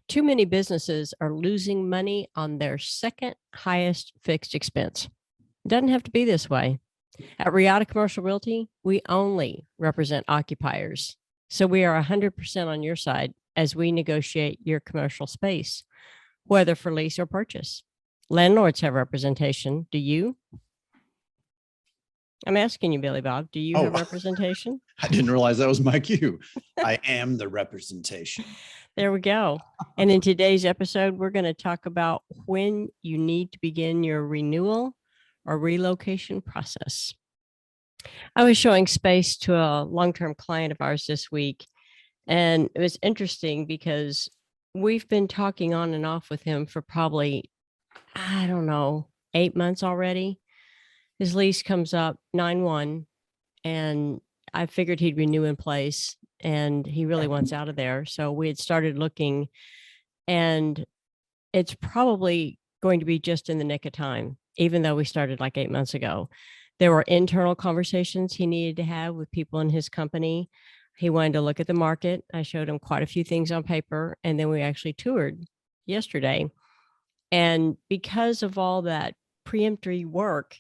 Too many businesses are losing money on their second highest fixed expense. It doesn't have to be this way. At Riata Commercial Realty, we only represent occupiers. So we are 100% on your side as we negotiate your commercial space, whether for lease or purchase. Landlords have representation. Do you? I'm asking you, Billy Bob, do you have representation? I didn't realize that was my cue. I am the representation. There we go. And in today's episode, we're going to talk about when you need to begin your renewal or relocation process. I was showing space to a long-term client of ours this week, and it was interesting because we've been talking on and off with him for probably, 8 months already. His lease comes up 9/1, and I figured he'd renew in place, and he really wants out of there. So we had started looking, and it's probably going to be just in the nick of time, even though we started like 8 months ago. There were internal conversations he needed to have with people in his company. He wanted to look at the market. I showed him quite a few things on paper, and then we actually toured yesterday. And because of all that preemptory work,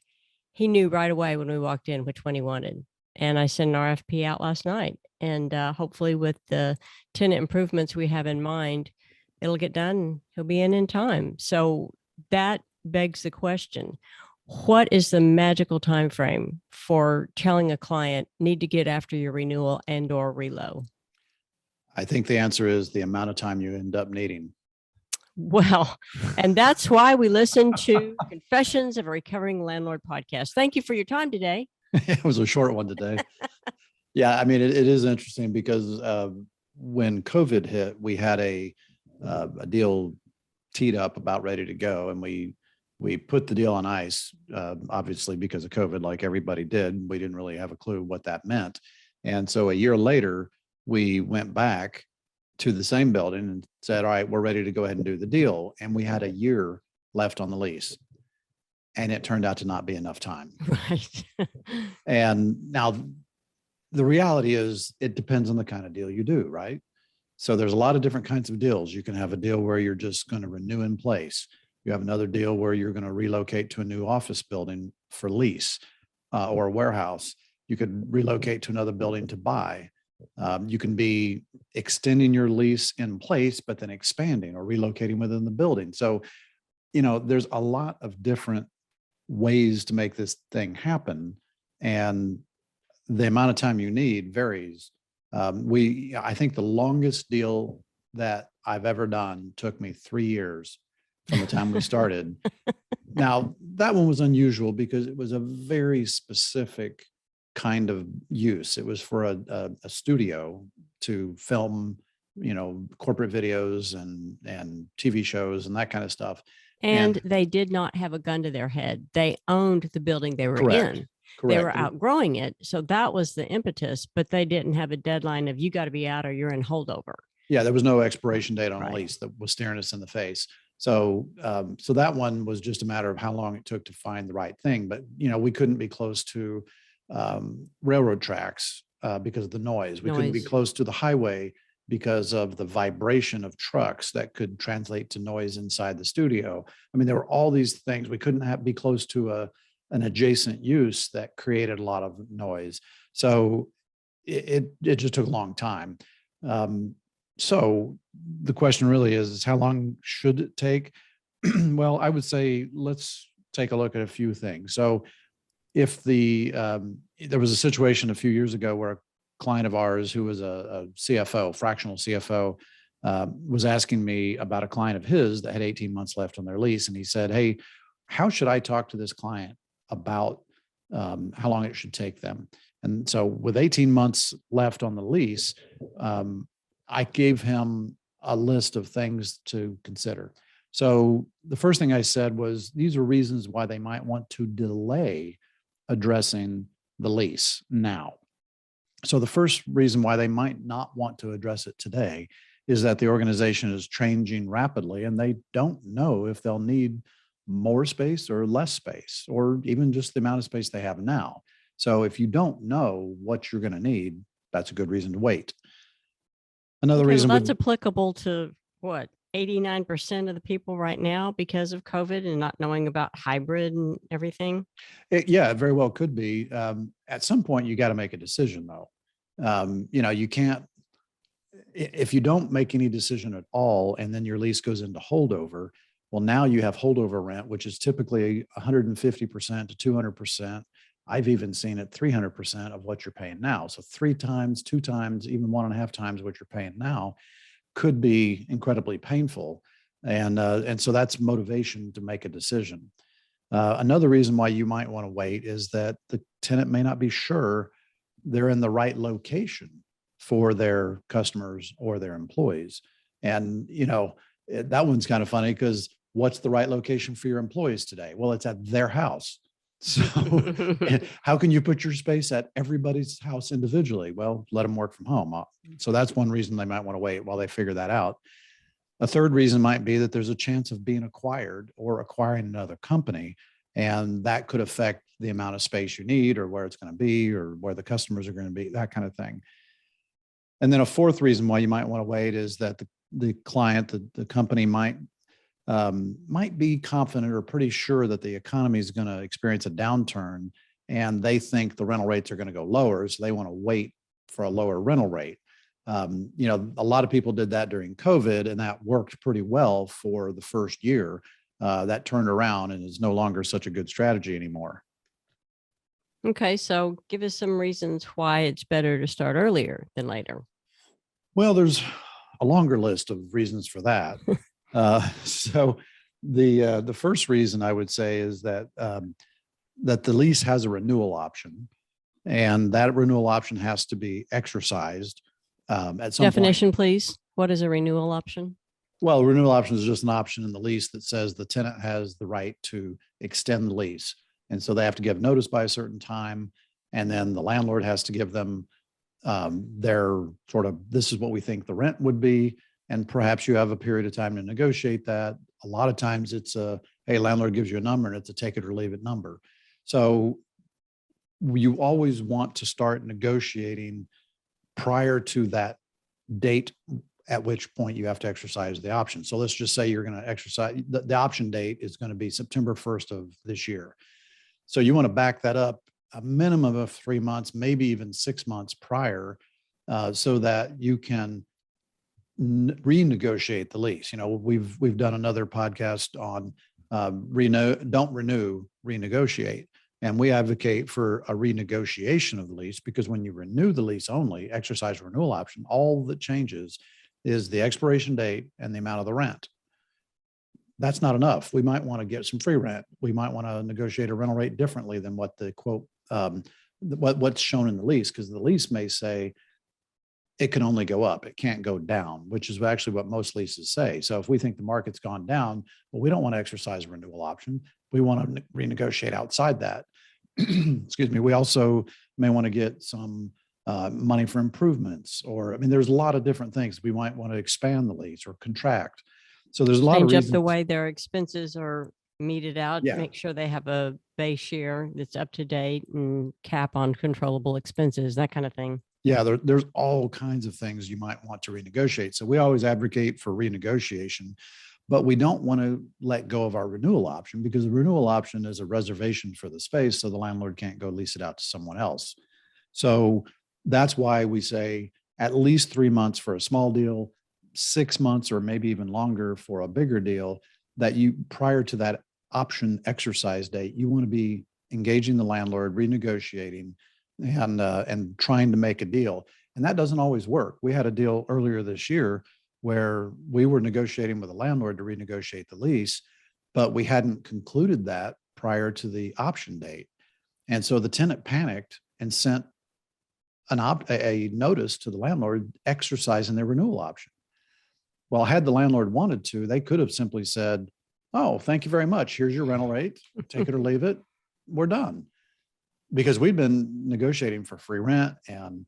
he knew right away when we walked in which one he wanted. And I sent an RFP out last night. And hopefully with the tenant improvements we have in mind, it'll get done. He'll be in time. So that begs the question, what is the magical time frame for telling a client need to get after your renewal and or relo? I think the answer is the amount of time you end up needing. Well, and that's why we listen to Confessions of a Recovering Landlord podcast. Thank you for your time today. It was a short one today. Yeah, I mean, it is interesting because when COVID hit, we had a deal teed up about ready to go, and we put the deal on ice, obviously because of COVID, like everybody did. We didn't really have a clue what that meant. And so a year later, we went back to the same building and said, all right, we're ready to go ahead and do the deal. And we had a year left on the lease. And it turned out to not be enough time. Right. And now the reality is it depends on the kind of deal you do, right? So there's a lot of different kinds of deals. You can have a deal where you're just going to renew in place. You have another deal where you're going to relocate to a new office building for lease or a warehouse. You could relocate to another building to buy. You can be extending your lease in place, but then expanding or relocating within the building. So, there's a lot of different ways to make this thing happen. And the amount of time you need varies. I think the longest deal that I've ever done took me 3 years from the time we started. Now, that one was unusual because it was a very specific kind of use. It was for a studio to film, corporate videos and TV shows and that kind of stuff. And they did not have a gun to their head. They owned the building they were Correct. in. They were outgrowing it. So that was the impetus, but they didn't have a deadline of you got to be out or you're in holdover. Yeah, there was no expiration date on a lease that was staring us in the face. So that one was just a matter of how long it took to find the right thing. But, we couldn't be close to railroad tracks because of the noise. We couldn't be close to the highway because of the vibration of trucks that could translate to noise inside the studio. I mean, there were all these things. We couldn't be close to an adjacent use that created a lot of noise. So it just took a long time. So the question really is how long should it take? Well, I would say let's take a look at a few things. So if there was a situation a few years ago where a client of ours who was a CFO, fractional CFO, was asking me about a client of his that had 18 months left on their lease. And he said, hey, how should I talk to this client about how long it should take them? And so with 18 months left on the lease, I gave him a list of things to consider. So the first thing I said was, these are reasons why they might want to delay addressing the lease now. So the first reason why they might not want to address it today is that the organization is changing rapidly and they don't know if they'll need more space or less space, or even just the amount of space they have now. So if you don't know what you're going to need, that's a good reason to wait. Another reason that's applicable to what? 89% of the people right now because of COVID and not knowing about hybrid and everything? Yeah, it very well could be. At some point, you got to make a decision, though. You can't, if you don't make any decision at all, and then your lease goes into holdover, well, now you have holdover rent, which is typically 150% to 200%. I've even seen it 300% of what you're paying now. So 3 times, 2 times, even 1.5 times what you're paying now could be incredibly painful. And so that's motivation to make a decision. Another reason why you might want to wait is that the tenant may not be sure they're in the right location for their customers or their employees. And, that one's kind of funny because what's the right location for your employees today? Well, it's at their house. So how can you put your space at everybody's house individually? Well, let them work from home. So that's one reason they might want to wait while they figure that out. A third reason might be that there's a chance of being acquired or acquiring another company, and that could affect the amount of space you need or where it's going to be or where the customers are going to be, that kind of thing. And then a fourth reason why you might want to wait is that the client, the company might be confident or pretty sure that the economy is going to experience a downturn, and they think the rental rates are going to go lower, so they want to wait for a lower rental rate. A lot of people did that during COVID, and that worked pretty well for the first year. That turned around and is no longer such a good strategy anymore. Okay, so give us some reasons why it's better to start earlier than later. Well, there's a longer list of reasons for that. So the first reason I would say is that that the lease has a renewal option, and that renewal option has to be exercised at some Definition, point. please. What is a renewal option? Well, renewal option is just an option in the lease that says the tenant has the right to extend the lease. And so they have to give notice by a certain time. And then the landlord has to give them their sort of, this is what we think the rent would be. And perhaps you have a period of time to negotiate that. A lot of times it's hey, landlord gives you a number and it's a take it or leave it number. So you always want to start negotiating prior to that date, at which point you have to exercise the option. So let's just say you're going to exercise, the option date is going to be September 1st of this year. So you want to back that up a minimum of 3 months, maybe even 6 months prior, so that you can renegotiate the lease. We've done another podcast on don't renew, renegotiate. And we advocate for a renegotiation of the lease, because when you renew the lease only, exercise renewal option, all that changes is the expiration date and the amount of the rent. That's not enough. We might want to get some free rent. We might want to negotiate a rental rate differently than what the quote, what's shown in the lease, because the lease may say it can only go up. It can't go down, which is actually what most leases say. So if we think the market's gone down, well, we don't want to exercise a renewal option. We want to renegotiate outside that. Excuse me. We also may want to get some money for improvements, or, there's a lot of different things. We might want to expand the lease or contract. So there's a lot of Change up reasons. the way their expenses are meted out. Yeah. Make sure they have a base year that's up to date and cap on controllable expenses, that kind of thing. Yeah, there's all kinds of things you might want to renegotiate. So we always advocate for renegotiation, but we don't want to let go of our renewal option, because the renewal option is a reservation for the space, so the landlord can't go lease it out to someone else. So that's why we say at least 3 months for a small deal, 6 months or maybe even longer for a bigger deal, that you, prior to that option exercise date, you want to be engaging the landlord, renegotiating, and trying to make a deal. And that doesn't always work. We had a deal earlier this year where we were negotiating with the landlord to renegotiate the lease, but we hadn't concluded that prior to the option date. And so the tenant panicked and sent a notice to the landlord exercising their renewal option. Well, had the landlord wanted to, they could have simply said, oh, thank you very much. Here's your rental rate. Take it or leave it. We're done. Because we've been negotiating for free rent and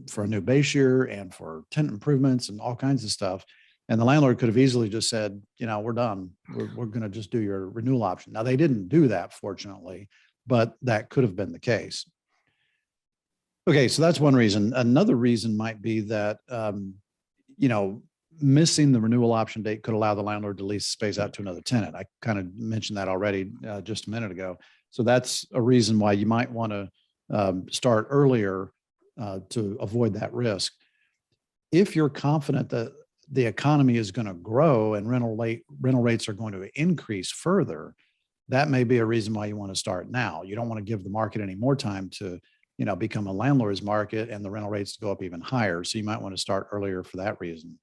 for a new base year and for tenant improvements and all kinds of stuff. And the landlord could have easily just said, we're done. We're going to just do your renewal option. Now, they didn't do that, fortunately, but that could have been the case. Okay, so that's one reason. Another reason might be that, missing the renewal option date could allow the landlord to lease space out to another tenant. I kind of mentioned that already just a minute ago. So that's a reason why you might want to start earlier to avoid that risk. If you're confident that the economy is going to grow and rental rates are going to increase further, that may be a reason why you want to start now. You don't want to give the market any more time to, become a landlord's market and the rental rates to go up even higher. So you might want to start earlier for that reason.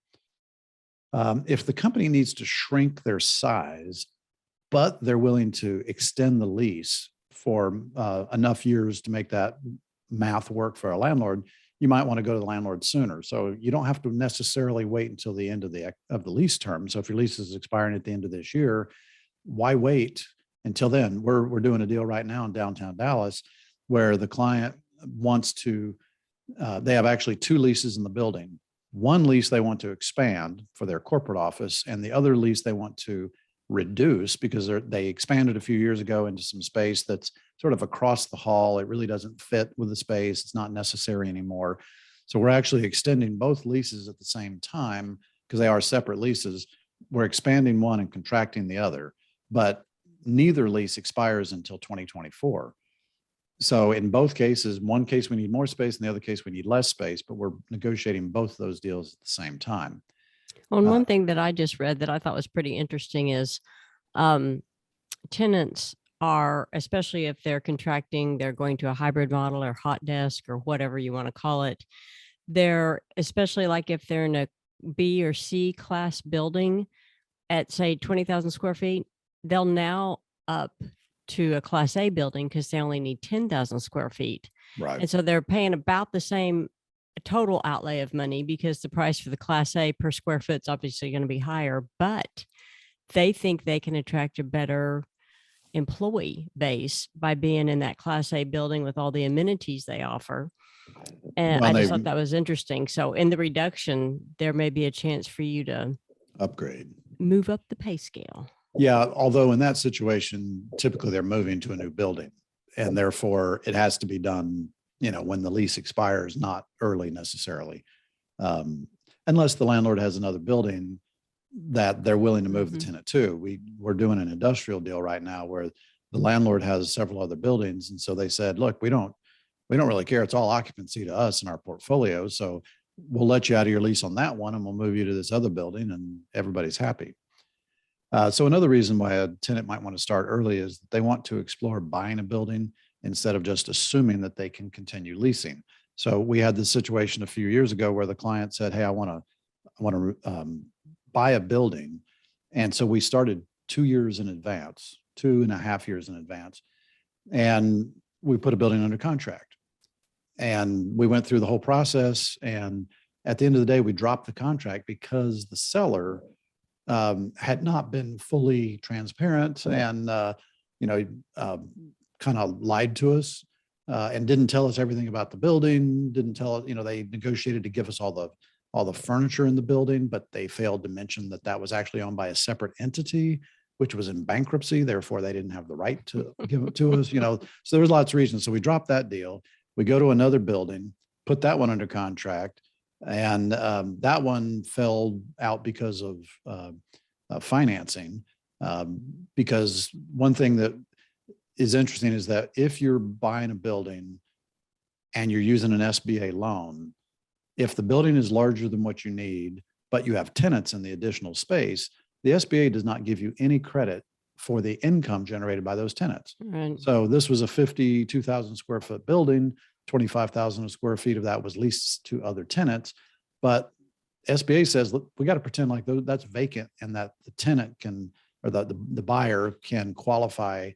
If the company needs to shrink their size, but they're willing to extend the lease for enough years to make that math work for a landlord, you might want to go to the landlord sooner. So you don't have to necessarily wait until the end of the lease term. So if your lease is expiring at the end of this year, why wait until then? We're doing a deal right now in downtown Dallas where the client wants to, they have actually 2 leases in the building. One lease they want to expand for their corporate office, and the other lease they want to reduce because they expanded a few years ago into some space that's sort of across the hall. It really doesn't fit with the space. It's not necessary anymore. So we're actually extending both leases at the same time because they are separate leases. We're expanding one and contracting the other, but neither lease expires until 2024. So in both cases, one case we need more space, and the other case we need less space, but we're negotiating both of those deals at the same time. Well, and one thing that I just read that I thought was pretty interesting is tenants are, especially if they're contracting, they're going to a hybrid model or hot desk or whatever you want to call it. They're, especially like if they're in a B or C class building at say 20,000 square feet, they'll now up to a class A building because they only need 10,000 square feet. Right. And so they're paying about the same total outlay of money because the price for the class A per square foot is obviously going to be higher, but they think they can attract a better employee base by being in that class A building with all the amenities they offer. And Well, I just thought that was interesting. So in the reduction, there may be a chance for you to upgrade, move up the pay scale. Yeah, although in that situation, typically they're moving to a new building, and therefore it has to be done, when the lease expires, not early necessarily, unless the landlord has another building that they're willing to move the tenant to. We're doing an industrial deal right now where the landlord has several other buildings, and so they said, "Look, we don't really care. It's all occupancy to us in our portfolio, so we'll let you out of your lease on that one, and we'll move you to this other building, and everybody's happy." So another reason why a tenant might want to start early is that they want to explore buying a building instead of just assuming that they can continue leasing. So we had this situation a few years ago where the client said, "Hey, I want to buy a building," and so we started 2 years in advance, 2.5 years in advance, and we put a building under contract, and we went through the whole process. And at the end of the day, we dropped the contract because the seller had not been fully transparent and, kind of lied to us and didn't tell us everything about the building, didn't tell us, they negotiated to give us all the furniture in the building, but they failed to mention that that was actually owned by a separate entity, which was in bankruptcy. Therefore, they didn't have the right to give it to us, so there's lots of reasons. So we dropped that deal. We go to another building, put that one under contract. And that one fell out because of financing. Because one thing that is interesting is that if you're buying a building and you're using an SBA loan, if the building is larger than what you need, but you have tenants in the additional space, the SBA does not give you any credit for the income generated by those tenants. Right. So this was a 52,000 square foot building. 25,000 square feet of that was leased to other tenants, but SBA says, look, we got to pretend like that's vacant and that the tenant can, or the buyer can qualify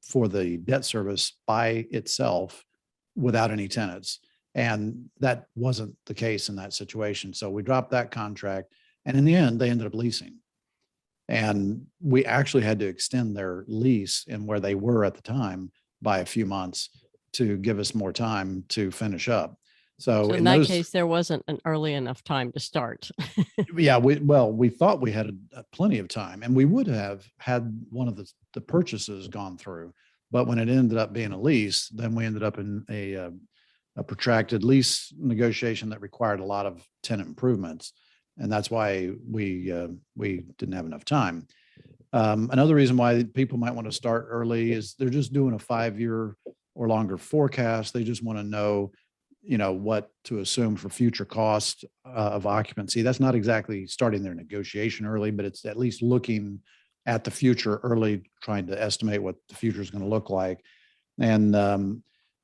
for the debt service by itself without any tenants. And that wasn't the case in that situation. So we dropped that contract, and in the end, they ended up leasing. And we actually had to extend their lease in where they were at the time by a few months to give us more time to finish up. So in that case, there wasn't an early enough time to start. Yeah, we thought we had plenty of time, and we would have had one of the purchases gone through. But when it ended up being a lease, then we ended up in a protracted lease negotiation that required a lot of tenant improvements. And that's why we didn't have enough time. Another reason why people might want to start early is they're just doing a 5-year or longer forecast. They just want to know, what to assume for future cost of occupancy. That's not exactly starting their negotiation early, but it's at least looking at the future early, trying to estimate what the future is going to look like. And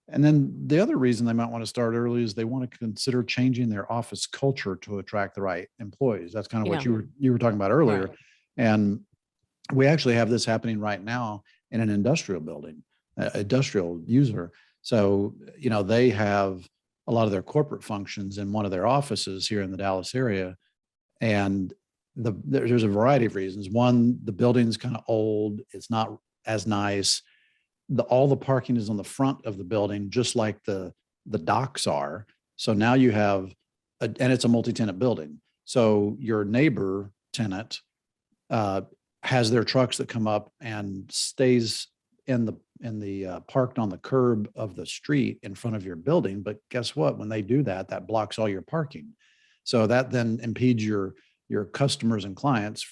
then the other reason they might want to start early is they want to consider changing their office culture to attract the right employees. That's kind of what you were talking about earlier. Right. And we actually have this happening right now in an industrial building, industrial user. So, they have a lot of their corporate functions in one of their offices here in the Dallas area. And there's a variety of reasons. One, the building's kind of old. It's not as nice. All the parking is on the front of the building, just like the docks are. So now you have, and it's a multi-tenant building. So your neighbor tenant has their trucks that come up and stays in the parked on the curb of the street in front of your building. But guess what? When they do that, that blocks all your parking. So that then impedes your customers and clients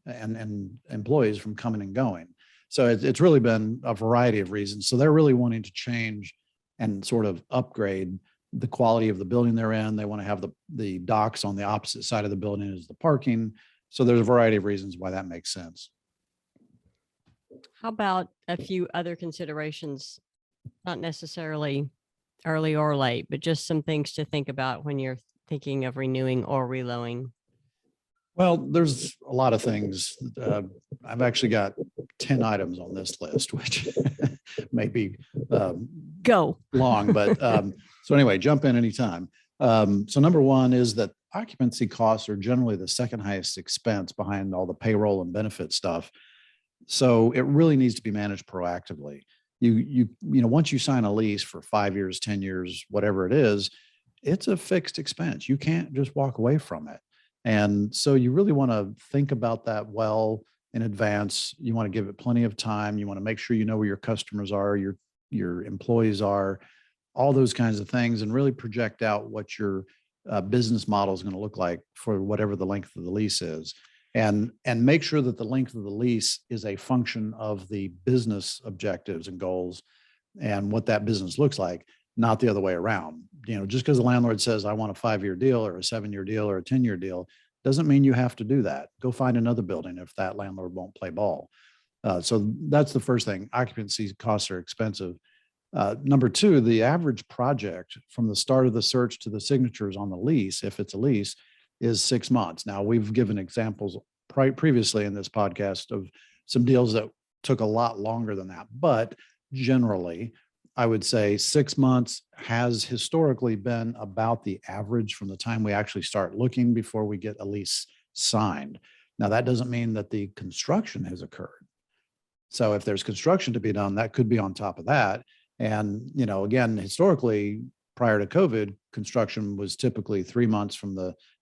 and employees from coming and going. So it's really been a variety of reasons. So they're really wanting to change and sort of upgrade the quality of the building they're in. They want to have the docks on the opposite side of the building as the parking. So there's a variety of reasons why that makes sense. How about a few other considerations, not necessarily early or late, but just some things to think about when you're thinking of renewing or reloading? Well, there's a lot of things. I've actually got 10 items on this list, which may be Go long, but so anyway, jump in anytime. So number one is that occupancy costs are generally the second highest expense behind all the payroll and benefit stuff. So it really needs to be managed proactively. Once you sign a lease for 5 years, 10 years, whatever it is, it's a fixed expense. You can't just walk away from it. And so you really want to think about that well in advance. You want to give it plenty of time. You want to make sure you know where your customers are, your employees are, all those kinds of things, and really project out what your business model is going to look like for whatever the length of the lease is. And make sure that the length of the lease is a function of the business objectives and goals and what that business looks like, not the other way around. Just because the landlord says, I want a 5-year deal or a 7-year deal or a 10-year deal, doesn't mean you have to do that. Go find another building if that landlord won't play ball. So that's the first thing. Occupancy costs are expensive. Number two, the average project from the start of the search to the signatures on the lease, if it's a lease, is 6 months. Now, we've given examples previously in this podcast of some deals that took a lot longer than that. But generally, I would say 6 months has historically been about the average from the time we actually start looking before we get a lease signed. Now, that doesn't mean that the construction has occurred. So if there's construction to be done, that could be on top of that. And, again, historically, prior to COVID, construction was typically 3 months from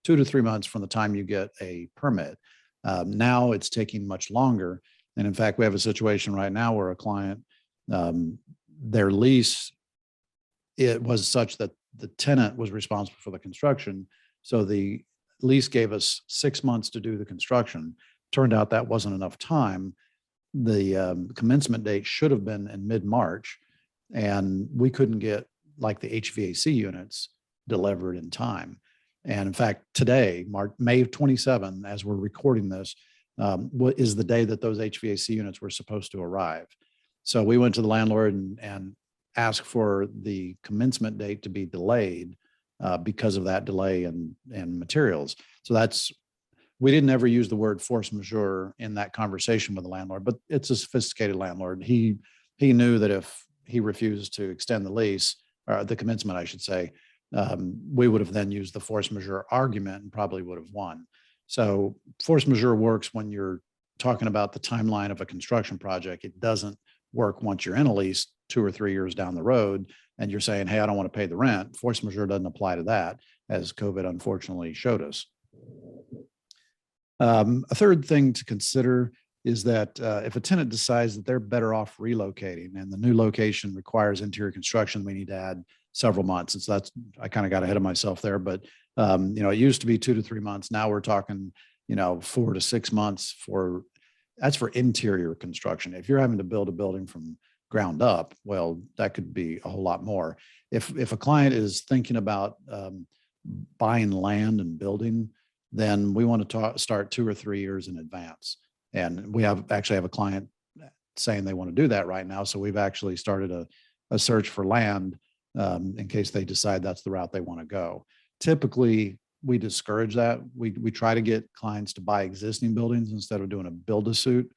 2 to 3 months from the time you get a permit. Now it's taking much longer. And in fact, we have a situation right now where a client, their lease, it was such that the tenant was responsible for the construction. So the lease gave us 6 months to do the construction. Turned out that wasn't enough time. The commencement date should have been in mid-March, and we couldn't get like the HVAC units delivered in time. And in fact, today, May 27, as we're recording this, what is the day that those HVAC units were supposed to arrive. So we went to the landlord and asked for the commencement date to be delayed because of that delay in materials. So we didn't ever use the word force majeure in that conversation with the landlord, but it's a sophisticated landlord. He knew that if he refused to extend the lease, or the commencement, I should say, we would have then used the force majeure argument and probably would have won. So force majeure works when you're talking about the timeline of a construction project. It doesn't work once you're in a lease 2 or 3 years down the road and you're saying, hey, I don't want to pay the rent. Force majeure doesn't apply to that, as COVID unfortunately showed us. A third thing to consider is that if a tenant decides that they're better off relocating and the new location requires interior construction, we need to add several months. And so I kind of got ahead of myself there, but It used to be 2 to 3 months. Now we're talking, 4 to 6 months that's for interior construction. If you're having to build a building from ground up, well, that could be a whole lot more. If a client is thinking about buying land and building, then we want to start 2 or 3 years in advance. And we actually have a client saying they want to do that right now. So we've actually started a search for land in case they decide that's the route they want to go. Typically, we discourage that. We try to get clients to buy existing buildings instead of doing a build-to-suit.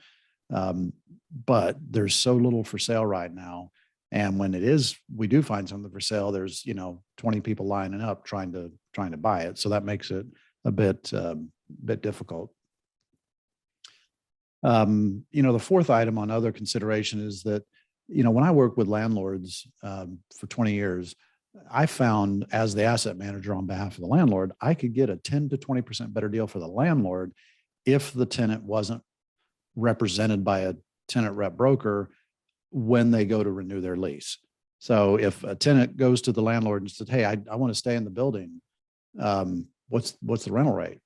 But there's so little for sale right now. And when we do find something for sale, there's 20 people lining up trying to buy it. So that makes it a bit difficult. The fourth item on other consideration is that, when I work with landlords for 20 years, I found as the asset manager on behalf of the landlord, I could get a 10 to 20% better deal for the landlord if the tenant wasn't represented by a tenant rep broker when they go to renew their lease. So if a tenant goes to the landlord and says, "Hey, I want to stay in the building. What's the rental rate?"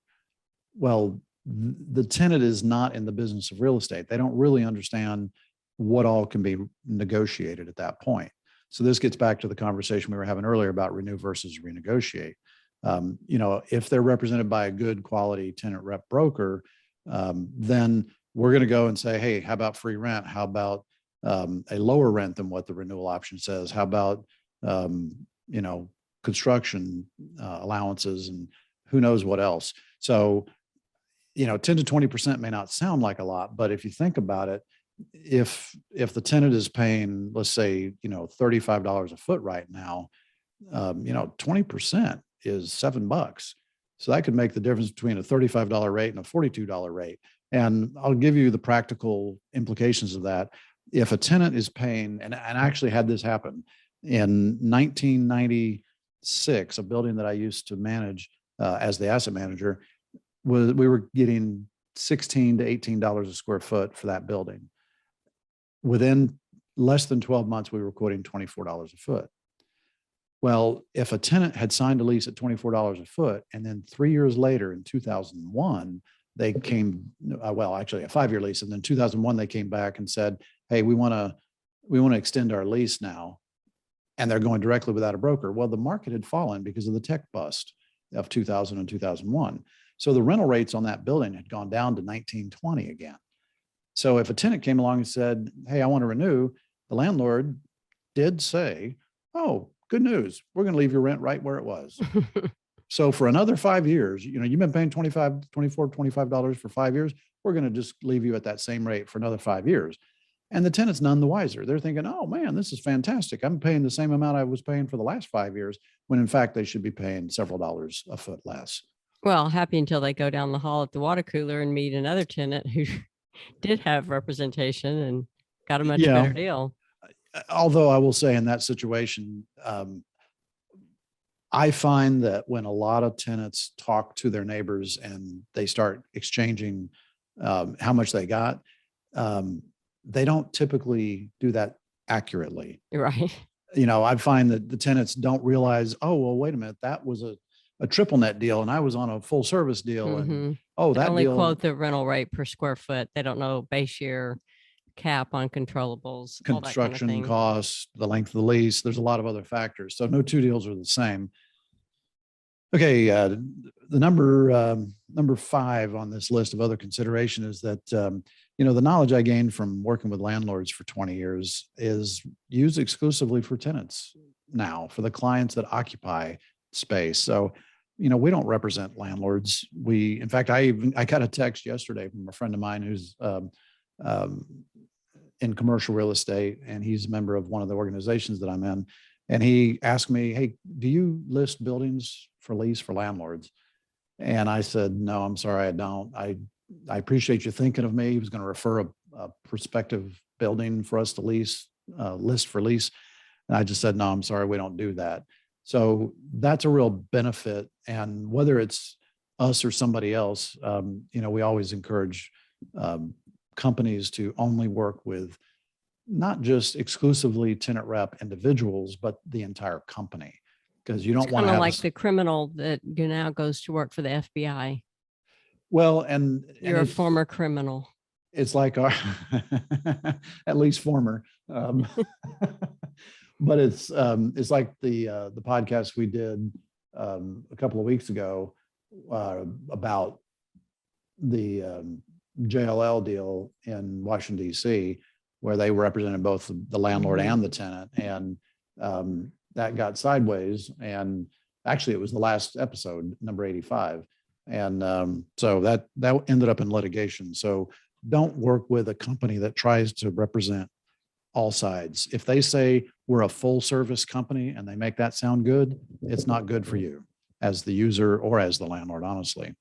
Well, the tenant is not in the business of real estate. They don't really understand what all can be negotiated at that point. So this gets back to the conversation we were having earlier about renew versus renegotiate. If they're represented by a good quality tenant rep broker, then we're going to go and say, "Hey, how about free rent? How about a lower rent than what the renewal option says? How about construction allowances and who knows what else?" So 10 to 20% may not sound like a lot, but if you think about it, if the tenant is paying, let's say, $35 a foot right now, 20% is $7. So that could make the difference between a $35 rate and a $42 rate. And I'll give you the practical implications of that. If a tenant is paying, and I actually had this happen in 1996, a building that I used to manage as the asset manager, we were getting $16 to $18 a square foot for that building. Within less than 12 months, we were quoting $24 a foot. Well, if a tenant had signed a lease at $24 a foot, and then 3 years later in 2001, they came, actually a 5-year lease. And then 2001, they came back and said, "Hey, we want to extend our lease now." And they're going directly without a broker. Well, the market had fallen because of the tech bust of 2000 and 2001. So the rental rates on that building had gone down to 1920 again. So if a tenant came along and said, "Hey, I want to renew," the landlord did say, "Oh, good news. We're going to leave your rent right where it was." So for another 5 years, you've been paying $25 for 5 years. We're going to just leave you at that same rate for another 5 years. And the tenant's none the wiser. They're thinking, "Oh man, this is fantastic. I'm paying the same amount I was paying for the last 5 years," when in fact they should be paying several dollars a foot less. Well, happy until they go down the hall at the water cooler and meet another tenant who did have representation and got a much better deal. Although I will say in that situation, I find that when a lot of tenants talk to their neighbors and they start exchanging how much they got, they don't typically do that accurately. Right. I find that the tenants don't realize, "Oh, well, wait a minute, that was a triple net deal and I was on a full service deal." Mhm. And They that only deal, quote the rental rate per square foot. They don't know base year cap on controllables, all that kind of construction thing. costs, the length of the lease. There's a lot of other factors. So no two deals are the same. Okay, the number 5 on this list of other consideration is that the knowledge I gained from working with landlords for 20 years is used exclusively for tenants now, for the clients that occupy space. So we don't represent landlords. In fact, I got a text yesterday from a friend of mine who's in commercial real estate, and he's a member of one of the organizations that I'm in. And he asked me, "Hey, do you list buildings for lease for landlords?" And I said, "No, I'm sorry, I don't. I appreciate you thinking of me." He was going to refer a prospective building for us to list for lease. And I just said, "No, I'm sorry, we don't do that." So that's a real benefit. And whether it's us or somebody else, we always encourage companies to only work with not just exclusively tenant rep individuals, but the entire company. because you It's don't want kind to of have like the criminal that now goes to work for the FBI. well, and You're a former criminal. it's like our at least former, but it's like the podcast we did a couple of weeks ago about the JLL deal in Washington D.C., where they represented both the landlord and the tenant, and that got sideways. And actually, it was the last episode, number 85, and so that ended up in litigation. So don't work with a company that tries to represent all sides. If they say we're a full service company and they make that sound good, it's not good for you as the user or as the landlord, honestly.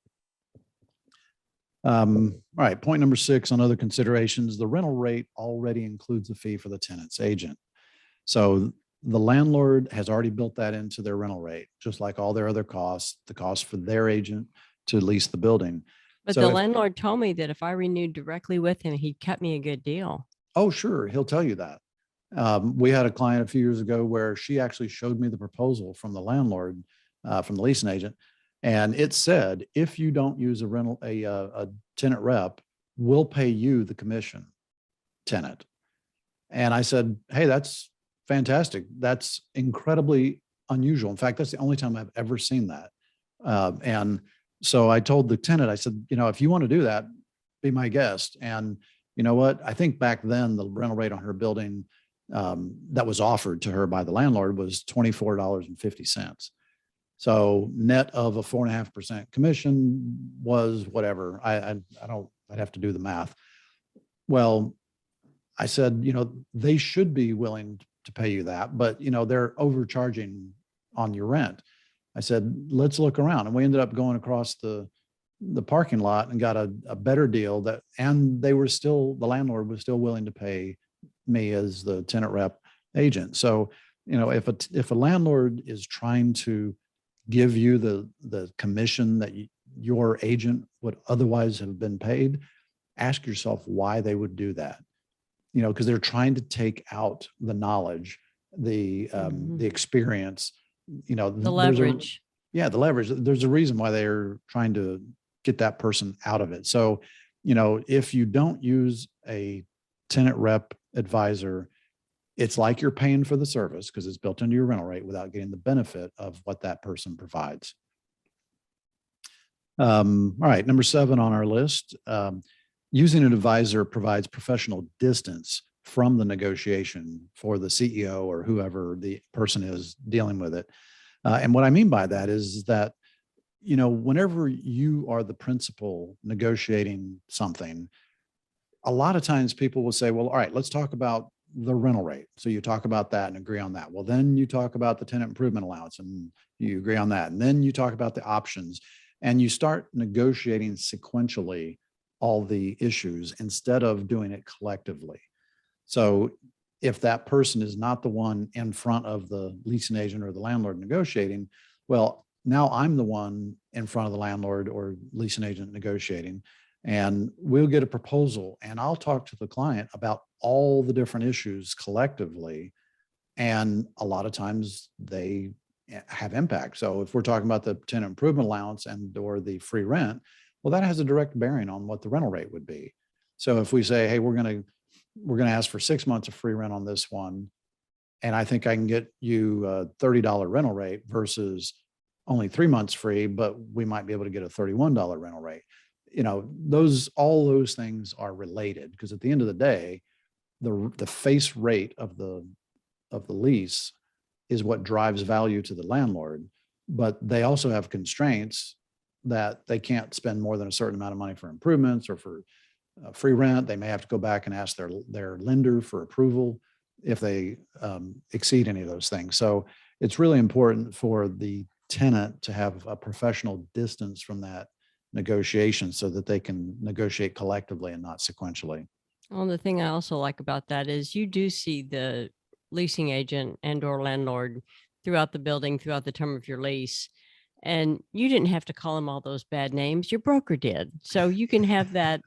All right, point number 6 on other considerations, the rental rate already includes a fee for the tenant's agent. So the landlord has already built that into their rental rate, just like all their other costs, the cost for their agent to lease the building. But So the landlord told me that if I renewed directly with him, he'd cut me a good deal. Oh, sure. He'll tell you that. We had a client a few years ago where she actually showed me the proposal from the landlord, from the leasing agent. And it said, if you don't use a tenant rep, we'll pay you the commission, tenant. And I said, hey, that's fantastic. That's incredibly unusual. In fact, that's the only time I've ever seen that. And so I told the tenant, I said, if you want to do that, be my guest. And you know what? I think back then the rental rate on her building that was offered to her by the landlord was $24.50. So net of a 4.5% commission was whatever. I'd have to do the math. Well, I said, they should be willing to pay you that, but they're overcharging on your rent. I said, let's look around. And we ended up going across the parking lot and got a better deal and the landlord was still willing to pay me as the tenant rep agent. So, if a landlord is trying to give you the commission that your agent would otherwise have been paid, ask yourself why they would do that. Because they're trying to take out the knowledge, the experience, the leverage. The leverage. There's a reason why they're trying to get that person out of it. So, if you don't use a tenant rep advisor, it's like you're paying for the service because it's built into your rental rate without getting the benefit of what that person provides. All right, number 7 on our list, using an advisor provides professional distance from the negotiation for the CEO or whoever the person is dealing with it. And what I mean by that is that whenever you are the principal negotiating something, a lot of times people will say, well, all right, let's talk about the rental rate. So you talk about that and agree on that. Well, then you talk about the tenant improvement allowance and you agree on that. And then you talk about the options and you start negotiating sequentially all the issues instead of doing it collectively. So if that person is not the one in front of the leasing agent or the landlord negotiating, well, now I'm the one in front of the landlord or leasing agent negotiating, and we'll get a proposal and I'll talk to the client about all the different issues collectively. And a lot of times they have impact. So if we're talking about the tenant improvement allowance or the free rent, well, that has a direct bearing on what the rental rate would be. So if we say, hey, we're going to ask for 6 months of free rent on this one, and I think I can get you a $30 rental rate versus only 3 months free, but we might be able to get a $31 rental rate. All those things are related because at the end of the day, the face rate of the lease is what drives value to the landlord, but they also have constraints that they can't spend more than a certain amount of money for improvements or for free rent. They may have to go back and ask their lender for approval if they exceed any of those things. So it's really important for the tenant to have a professional distance from that negotiation so that they can negotiate collectively and not sequentially. Well, the thing I also like about that is you do see the leasing agent and or landlord throughout the building, throughout the term of your lease. And you didn't have to call them all those bad names. Your broker did. So you can have that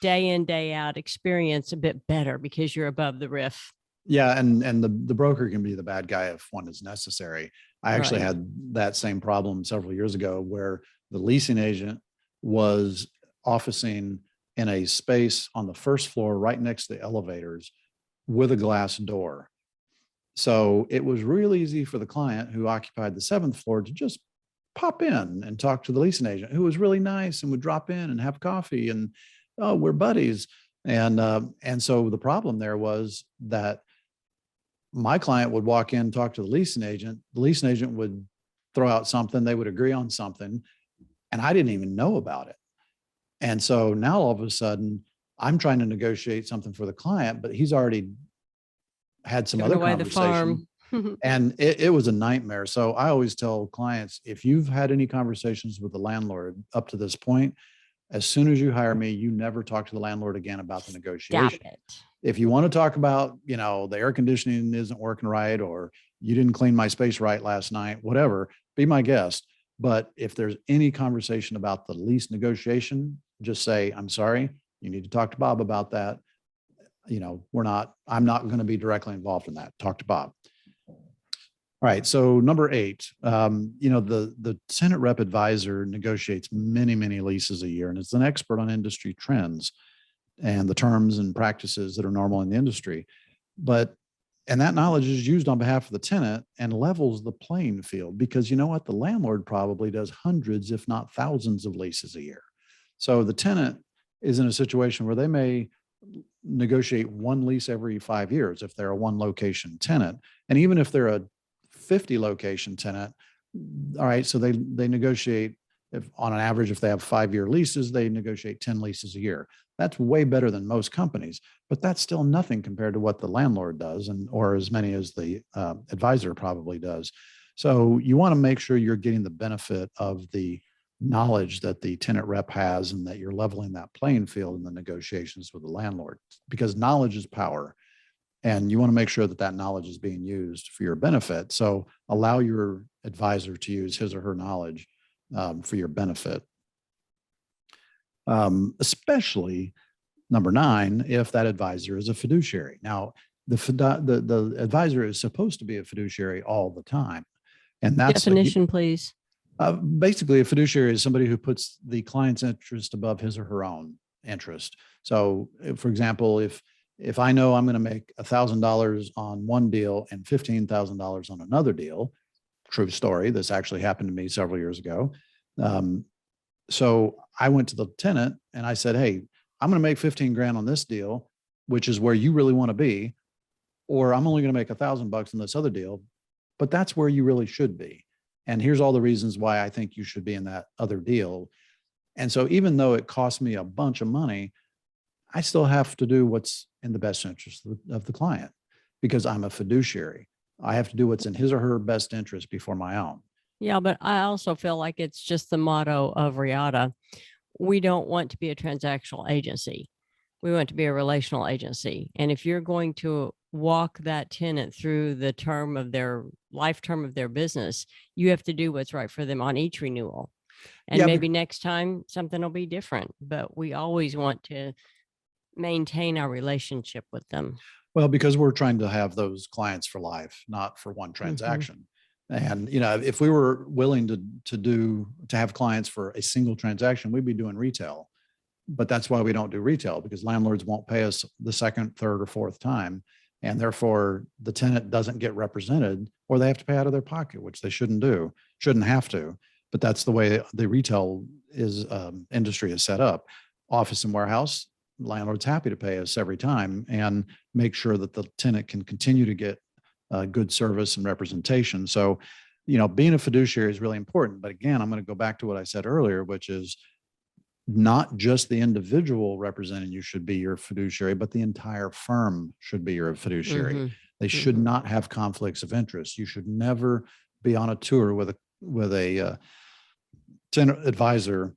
day in, day out experience a bit better because you're above the riff. Yeah. And the broker can be the bad guy if one is necessary. I actually Right. had that same problem several years ago where the leasing agent was officing in a space on the first floor right next to the elevators with a glass door. So it was real easy for the client who occupied the seventh floor to just pop in and talk to the leasing agent, who was really nice and would drop in and have coffee and, oh, we're buddies. And so the problem there was that my client would walk in, talk to the leasing agent. The leasing agent would throw out something, they would agree on something, and I didn't even know about it. And so now all of a sudden, I'm trying to negotiate something for the client, but he's already had some Giving other away the conversation. farm. And it was a nightmare. So I always tell clients, if you've had any conversations with the landlord up to this point, as soon as you hire me, you never talk to the landlord again about the Stop negotiation. it. If you want to talk about, the air conditioning isn't working right, or you didn't clean my space right last night, whatever, be my guest. But if there's any conversation about the lease negotiation, just say, I'm sorry, you need to talk to Bob about that. I'm not going to be directly involved in that. Talk to Bob. All right. So number 8, the tenant rep advisor negotiates many, many leases a year, and is an expert on industry trends and the terms and practices that are normal in the industry. And that knowledge is used on behalf of the tenant and levels the playing field, because you know what? The landlord probably does hundreds, if not thousands of leases a year. So the tenant is in a situation where they may negotiate one lease every 5 years if they're a one location tenant. And even if they're a 50 location tenant, all right, so they negotiate, if on an average, if they have 5-year leases, they negotiate 10 leases a year. That's way better than most companies, but that's still nothing compared to what the landlord does, or as many as the advisor probably does. So you want to make sure you're getting the benefit of the knowledge that the tenant rep has, and that you're leveling that playing field in the negotiations with the landlord, because knowledge is power. And you want to make sure that that knowledge is being used for your benefit. So allow your advisor to use his or her knowledge for your benefit. Especially number 9, if that advisor is a fiduciary. Now, the advisor is supposed to be a fiduciary all the time. And that's Definition, please. Basically, a fiduciary is somebody who puts the client's interest above his or her own interest. So, for example, if I know I'm going to make $1,000 on one deal and $15,000 on another deal, true story, this actually happened to me several years ago. So I went to the tenant and I said, hey, I'm going to make 15 grand on this deal, which is where you really want to be, or I'm only going to make $1,000 on this other deal, but that's where you really should be. And here's all the reasons why I think you should be in that other deal. And so even though it cost me a bunch of money, I still have to do what's in the best interest of the client, because I'm a fiduciary. I have to do what's in his or her best interest before my own. Yeah, but I also feel like it's just the motto of RIATA. We don't want to be a transactional agency. We want to be a relational agency. And if you're going to walk that tenant through the life term of their business, you have to do what's right for them on each renewal. And maybe next time something will be different, but we always want to maintain our relationship with them. Well, because we're trying to have those clients for life, not for one transaction. And, if we were willing to have clients for a single transaction, we'd be doing retail. But that's why we don't do retail, because landlords won't pay us the second, third, or fourth time. And therefore the tenant doesn't get represented, or they have to pay out of their pocket, which they shouldn't have to. But that's the way the retail industry is set up. Office and warehouse, landlord's happy to pay us every time and make sure that the tenant can continue to get good service and representation. So, being a fiduciary is really important. But again, I'm going to go back to what I said earlier, which is not just the individual representing you should be your fiduciary, but the entire firm should be your fiduciary. They should not have conflicts of interest. You should never be on a tour with a tenant advisor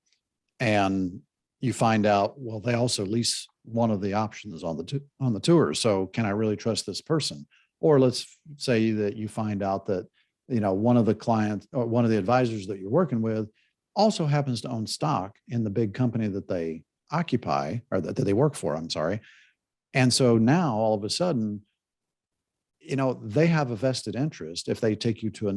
and you find out, well, they also lease one of the options on the tour. So can I really trust this person? Or let's say that you find out that, one of the clients or one of the advisors that you're working with also happens to own stock in the big company that they occupy, or that they work for, I'm sorry. And so now all of a sudden, they have a vested interest if they take you to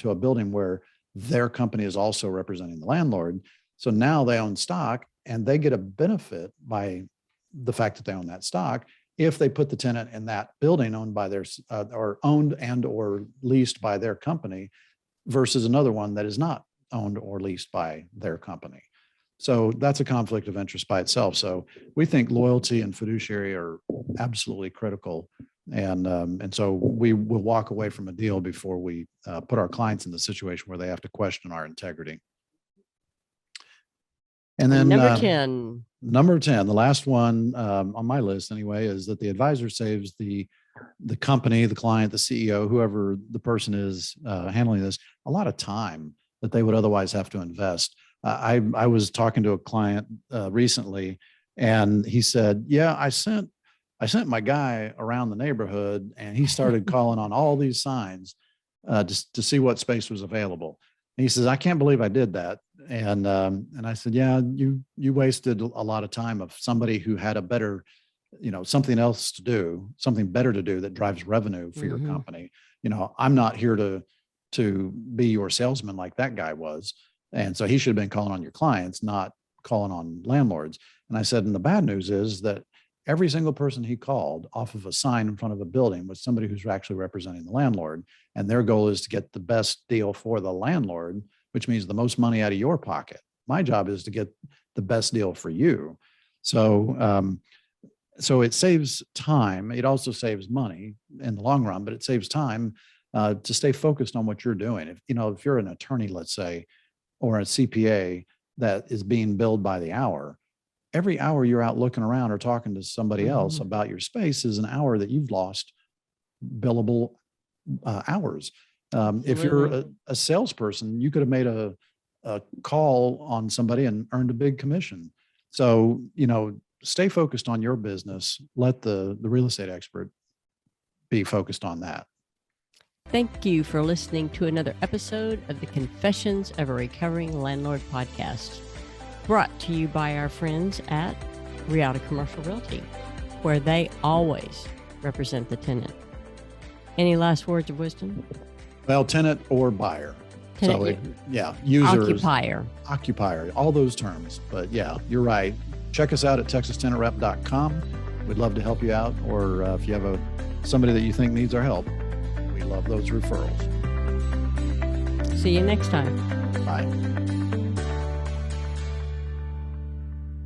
a building where their company is also representing the landlord. So now they own stock and they get a benefit by the fact that they own that stock if they put the tenant in that building owned by their or owned and or leased by their company versus another one that is not owned or leased by their company. So that's a conflict of interest by itself. So we think loyalty and fiduciary are absolutely critical. And so we will walk away from a deal before we put our clients in the situation where they have to question our integrity. And then number 10, the last one on my list anyway, is that the advisor saves the company, the client, the CEO, whoever the person is handling this, a lot of time that they would otherwise have to invest. I was talking to a client recently, and he said, "Yeah, I sent my guy around the neighborhood, and he started calling on all these signs to see what space was available." And he says, "I can't believe I did that." And I said, "Yeah, you wasted a lot of time of somebody who had a better, something else to do, something better to do that drives revenue for your company. I'm not here to be your salesman like that guy was. And so he should have been calling on your clients, not calling on landlords." And I said, and the bad news is that every single person he called off of a sign in front of a building was somebody who's actually representing the landlord. And their goal is to get the best deal for the landlord, which means the most money out of your pocket. My job is to get the best deal for you. So, so it saves time. It also saves money in the long run, but it saves time to stay focused on what you're doing. If you're an attorney, let's say, or a CPA that is being billed by the hour, every hour you're out looking around or talking to somebody else about your space is an hour that you've lost billable hours. If you're a salesperson, you could have made a call on somebody and earned a big commission. So, stay focused on your business. Let the real estate expert be focused on that. Thank you for listening to another episode of the Confessions of a Recovering Landlord podcast, brought to you by our friends at Real Commercial Realty, where they always represent the tenant. Any last words of wisdom? Well, tenant or buyer. Tenant, users, occupier, all those terms. But yeah, you're right. Check us out at TexasTenantRep.com. We'd love to help you out. Or if you have somebody that you think needs our help, we love those referrals. See you next time. Bye.